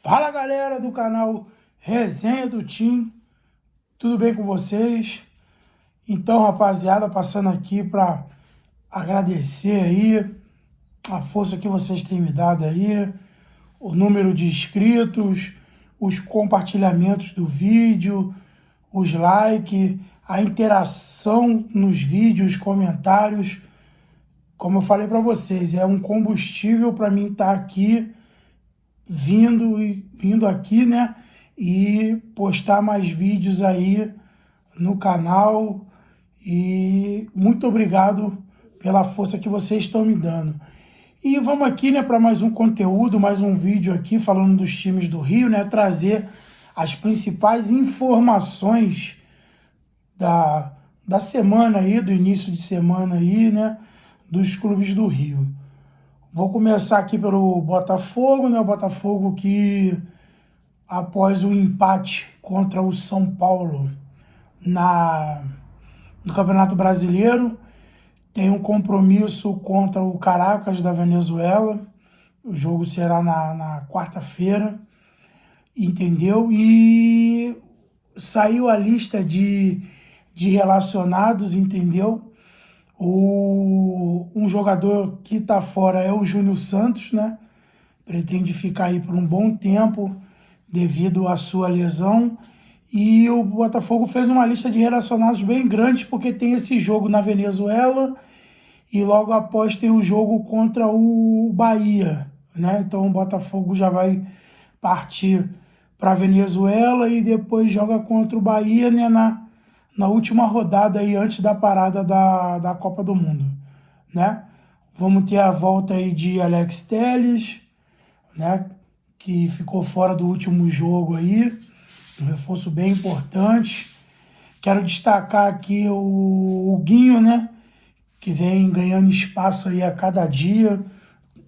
Fala galera do canal Resenha do Tim, tudo bem com vocês? Então, rapaziada, passando aqui para agradecer aí a força que vocês têm me dado aí, o número de inscritos, os compartilhamentos do vídeo, os likes, a interação nos vídeos, comentários. Como eu falei para vocês, é um combustível para mim estar aqui vindo aqui, né? E postar mais vídeos aí no canal. E muito obrigado pela força que vocês estão me dando. E vamos aqui, né, para mais um conteúdo, mais um vídeo aqui falando dos times do Rio, né? Trazer as principais informações da semana aí, do início de semana aí, né? Dos clubes do Rio. Vou começar aqui pelo Botafogo, né? O Botafogo que, após o empate contra o São Paulo no Campeonato Brasileiro, tem um compromisso contra o Caracas da Venezuela. O jogo será na quarta-feira, entendeu? E saiu a lista de relacionados, entendeu? Um jogador que está fora é o Júnior Santos, né? Pretende ficar aí por um bom tempo devido à sua lesão. E o Botafogo fez uma lista de relacionados bem grande, porque tem esse jogo na Venezuela e logo após tem o jogo contra o Bahia, né? Então o Botafogo já vai partir para a Venezuela e depois joga contra o Bahia, né, na última rodada aí antes da parada da Copa do Mundo, né? Vamos ter a volta aí de Alex Telles, né, que ficou fora do último jogo aí, um reforço bem importante. Quero destacar aqui o Guinho, né, que vem ganhando espaço aí a cada dia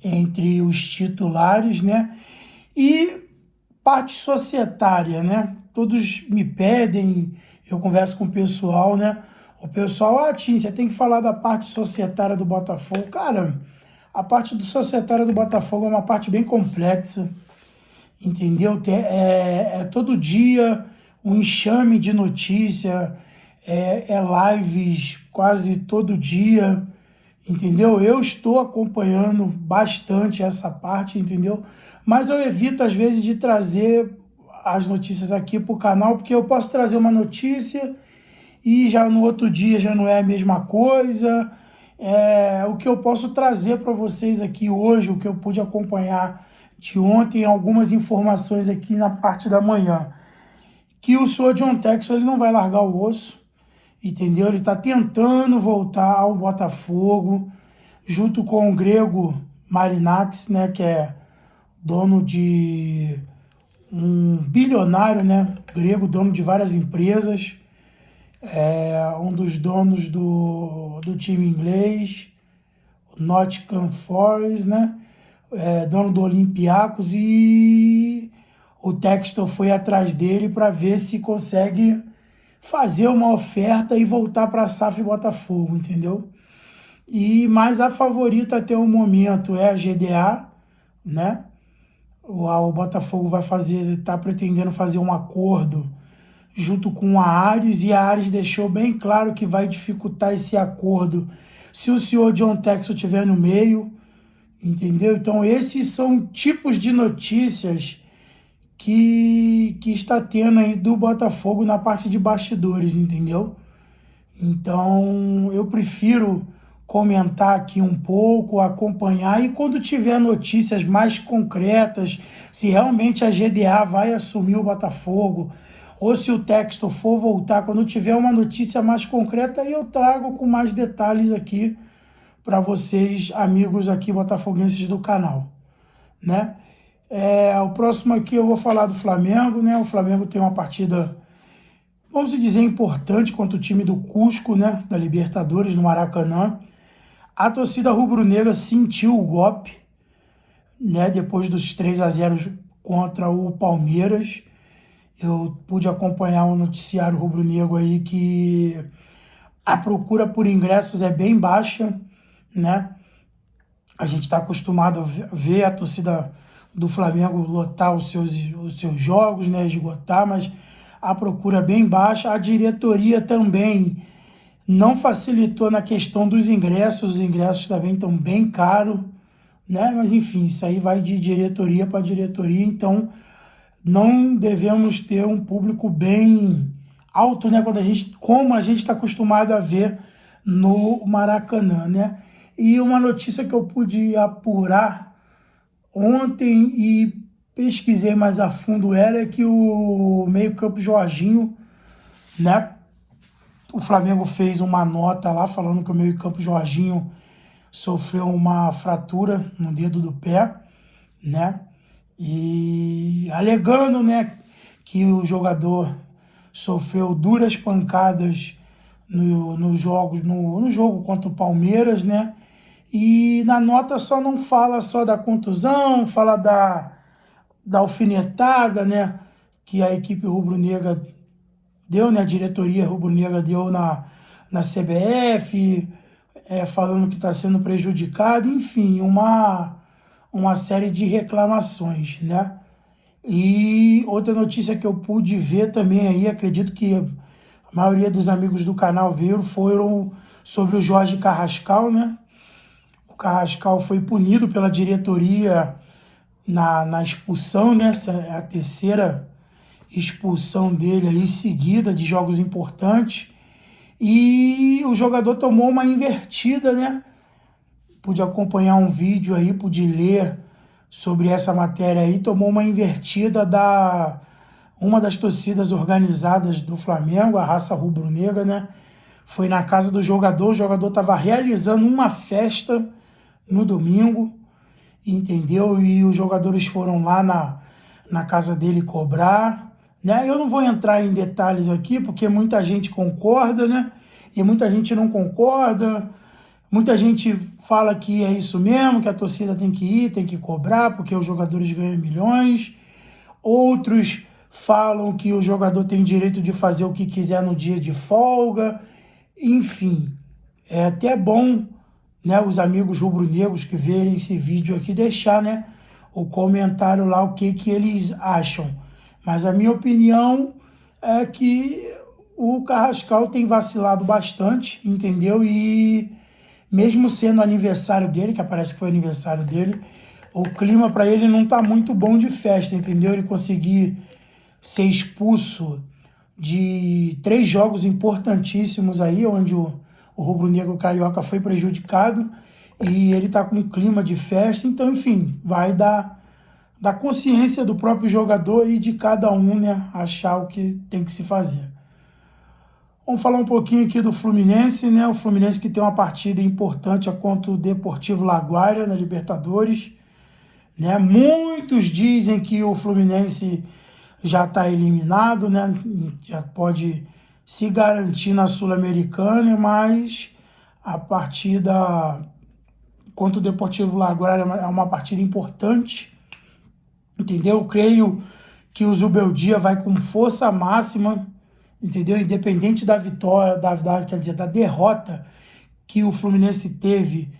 entre os titulares, né? E parte societária, né? Todos me pedem, eu converso com o pessoal, né? O pessoal, Tim, você tem que falar da parte societária do Botafogo. Cara, a parte do societária do Botafogo é uma parte bem complexa, entendeu? É todo dia um enxame de notícia, é lives quase todo dia, entendeu? Eu estou acompanhando bastante essa parte, entendeu? Mas eu evito, às vezes, de trazer as notícias aqui para o canal, porque eu posso trazer uma notícia e já no outro dia já não é a mesma coisa. O que eu posso trazer para vocês aqui hoje, o que eu pude acompanhar de ontem, algumas informações aqui na parte da manhã, que o senhor John Textor ele não vai largar o osso, entendeu? Ele está tentando voltar ao Botafogo, junto com o grego Marinakis, né, que é dono de um bilionário, né, grego, dono de várias empresas, um dos donos do time inglês, o Nottingham Forest, né, dono do Olympiacos, e o Textor foi atrás dele para ver se consegue fazer uma oferta e voltar para a SAF Botafogo, entendeu? Mas a favorita até o momento é a GDA, né? O Botafogo está pretendendo fazer um acordo junto com a Ares, e a Ares deixou bem claro que vai dificultar esse acordo se o senhor John Textor estiver no meio, entendeu? Então esses são tipos de notícias que está tendo aí do Botafogo na parte de bastidores, entendeu? Então eu prefiro comentar aqui um pouco, acompanhar, e quando tiver notícias mais concretas, se realmente a GDA vai assumir o Botafogo, ou se o Textor for voltar, quando tiver uma notícia mais concreta, aí eu trago com mais detalhes aqui para vocês, amigos aqui botafoguenses do canal, né? O próximo aqui eu vou falar do Flamengo, né? O Flamengo tem uma partida, vamos dizer, importante contra o time do Cusco, né? Da Libertadores, no Maracanã. A torcida rubro-negra sentiu o golpe, né? Depois dos 3-0 contra o Palmeiras. Eu pude acompanhar o noticiário rubro-negro aí que a procura por ingressos é bem baixa, né? A gente está acostumado a ver a torcida do Flamengo lotar os seus jogos, né, esgotar, mas a procura bem baixa. A diretoria também não facilitou na questão dos ingressos, os ingressos também estão bem caros, né? Mas enfim, isso aí vai de diretoria para diretoria, então não devemos ter um público bem alto, né? Como a gente está acostumado a ver no Maracanã, né? E uma notícia que eu pude apurar ontem e pesquisei mais a fundo era que o meio-campo Jorginho, né? O Flamengo fez uma nota lá falando que o meio-campo Jorginho sofreu uma fratura no dedo do pé, né? E alegando, né, que o jogador sofreu duras pancadas no jogo contra o Palmeiras, né? E na nota só não fala só da contusão, fala da alfinetada, né, que a equipe rubro-negra deu, né, a diretoria rubro-negra deu na CBF, falando que está sendo prejudicado, enfim, uma série de reclamações, né? E outra notícia que eu pude ver também aí, acredito que a maioria dos amigos do canal viram, foram sobre o Jorge Carrascal, né? O Carrascal foi punido pela diretoria na expulsão, né? Essa é a terceira expulsão dele aí seguida de jogos importantes. E o jogador tomou uma invertida, né? Pude acompanhar um vídeo aí, pude ler sobre essa matéria aí, tomou uma invertida da uma das torcidas organizadas do Flamengo, a raça rubro-negra, né? Foi na casa do jogador, o jogador estava realizando uma festa no domingo, entendeu? E os jogadores foram lá na casa dele cobrar, né? Eu não vou entrar em detalhes aqui, porque muita gente concorda, né? E muita gente não concorda. Muita gente fala que é isso mesmo, que a torcida tem que ir, tem que cobrar, porque os jogadores ganham milhões. Outros falam que o jogador tem direito de fazer o que quiser no dia de folga. Enfim, é até bom, né, os amigos rubro-negros que verem esse vídeo aqui deixar, né, o comentário lá o que eles acham. Mas a minha opinião é que o Carrascal tem vacilado bastante, entendeu? E mesmo sendo aniversário dele, que parece que foi aniversário dele, o clima para ele não tá muito bom de festa, entendeu? Ele conseguir ser expulso de 3 jogos importantíssimos aí, onde o rubro-negro carioca foi prejudicado, e ele tá com um clima de festa, então, enfim, vai da consciência do próprio jogador e de cada um, né, achar o que tem que se fazer. Vamos falar um pouquinho aqui do Fluminense, né? O Fluminense que tem uma partida importante contra o Deportivo Laguaira na Libertadores, né? Muitos dizem que o Fluminense já está eliminado, né? Já pode se garantir na Sul-Americana, mas a partida contra o Deportivo Laguaira é uma partida importante, entendeu? Eu creio que o Zubeldia vai com força máxima, entendeu? Independente da vitória, quer dizer, da derrota que o Fluminense teve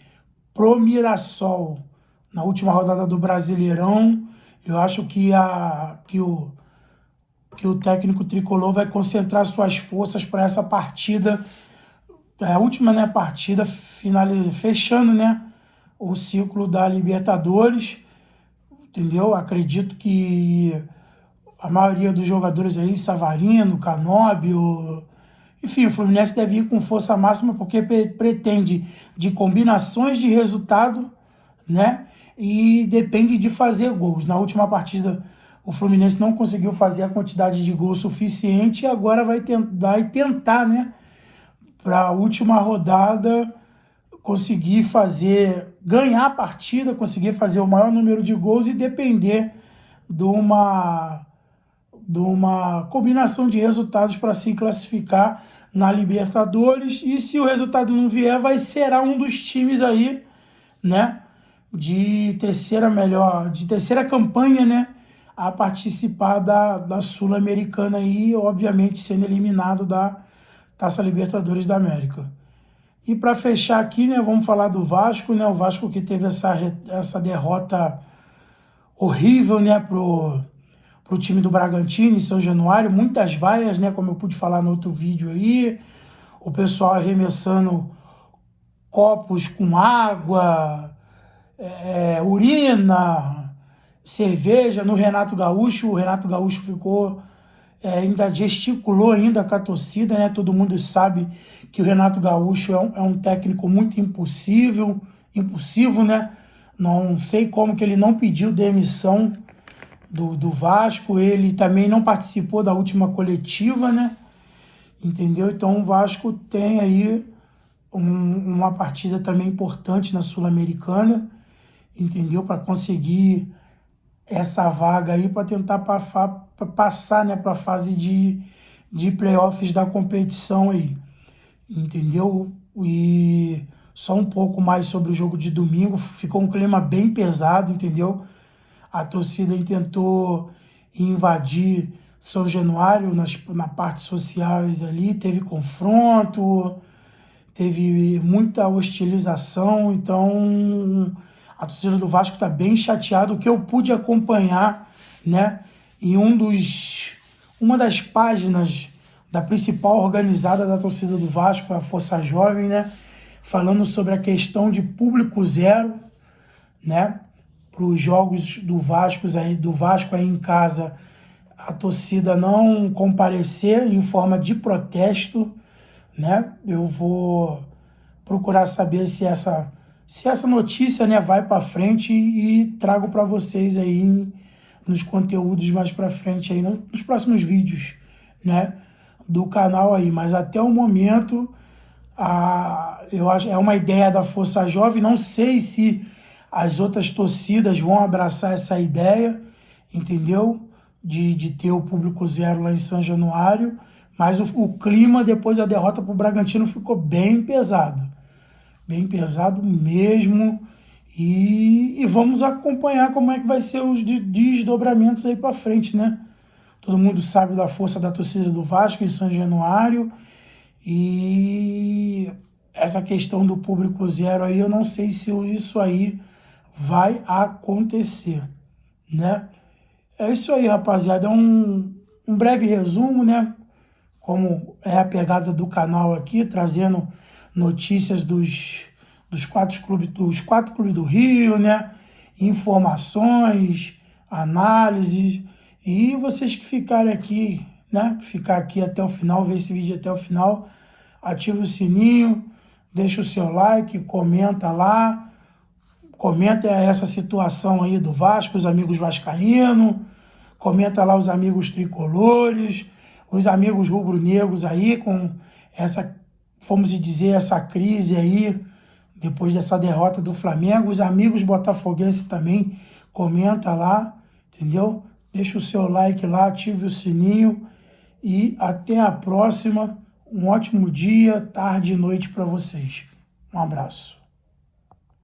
pro Mirassol na última rodada do Brasileirão, eu acho que o técnico tricolor vai concentrar suas forças para essa partida, a última, né, partida fechando, né, o ciclo da Libertadores, entendeu? Acredito que a maioria dos jogadores aí, Savarino, Canóbio, enfim, o Fluminense deve ir com força máxima porque pretende de combinações de resultado, né? E depende de fazer gols. Na última partida, o Fluminense não conseguiu fazer a quantidade de gols suficiente e agora vai tentar, né? Para a última rodada conseguir ganhar a partida, conseguir fazer o maior número de gols e depender de uma combinação de resultados para se classificar na Libertadores. E se o resultado não vier, será um dos times aí, né, de terceira campanha, né, a participar da Sul-Americana e, obviamente, sendo eliminado da Taça Libertadores da América. E para fechar aqui, né, vamos falar do Vasco, né, o Vasco que teve essa derrota horrível, né, pro time do Bragantino em São Januário, muitas vaias, né, como eu pude falar no outro vídeo aí, o pessoal arremessando copos com água, urina, cerveja no Renato Gaúcho. O Renato Gaúcho ficou, ainda gesticulou ainda com a torcida, né? Todo mundo sabe que o Renato Gaúcho é um técnico muito impulsivo, né? Não sei como que ele não pediu demissão do Vasco. Ele também não participou da última coletiva, né? Entendeu? Então o Vasco tem aí uma partida também importante na Sul-Americana, entendeu? Para conseguir essa vaga aí, para tentar passar, né, para a fase de playoffs da competição aí, entendeu? E só um pouco mais sobre o jogo de domingo, ficou um clima bem pesado, entendeu? A torcida tentou invadir São Januário na parte sociais ali, teve confronto, teve muita hostilização, então a torcida do Vasco está bem chateada. O que eu pude acompanhar, né, em uma das páginas da principal organizada da torcida do Vasco, a Força Jovem, né, falando sobre a questão de público zero, né, para os jogos do Vasco aí em casa, a torcida não comparecer em forma de protesto, né? Eu vou procurar saber se essa notícia, né, vai para frente e trago para vocês aí nos conteúdos mais para frente aí nos próximos vídeos, né, do canal aí. Mas até o momento, eu acho é uma ideia da Força Jovem. Não sei se as outras torcidas vão abraçar essa ideia, entendeu? De ter o público zero lá em São Januário, mas o clima depois da derrota para o Bragantino ficou bem pesado mesmo, e vamos acompanhar como é que vai ser os desdobramentos aí para frente, né? Todo mundo sabe da força da torcida do Vasco em São Januário, e essa questão do público zero aí, eu não sei se isso aí vai acontecer, né? É isso aí, rapaziada. É um breve resumo, né? Como é a pegada do canal aqui, trazendo notícias dos quatro clubes do Rio, né? Informações, análises. E vocês que ficarem aqui, né? Ficar aqui até o final, ver esse vídeo até o final, ativa o sininho, deixa o seu like, comenta lá. Comenta essa situação aí do Vasco, os amigos vascaínos, comenta lá os amigos tricolores, os amigos rubro-negros aí com essa, vamos dizer, essa crise aí, depois dessa derrota do Flamengo. Os amigos botafoguenses também, comenta lá, entendeu? Deixa o seu like lá, ative o sininho e até a próxima. Um ótimo dia, tarde e noite para vocês. Um abraço.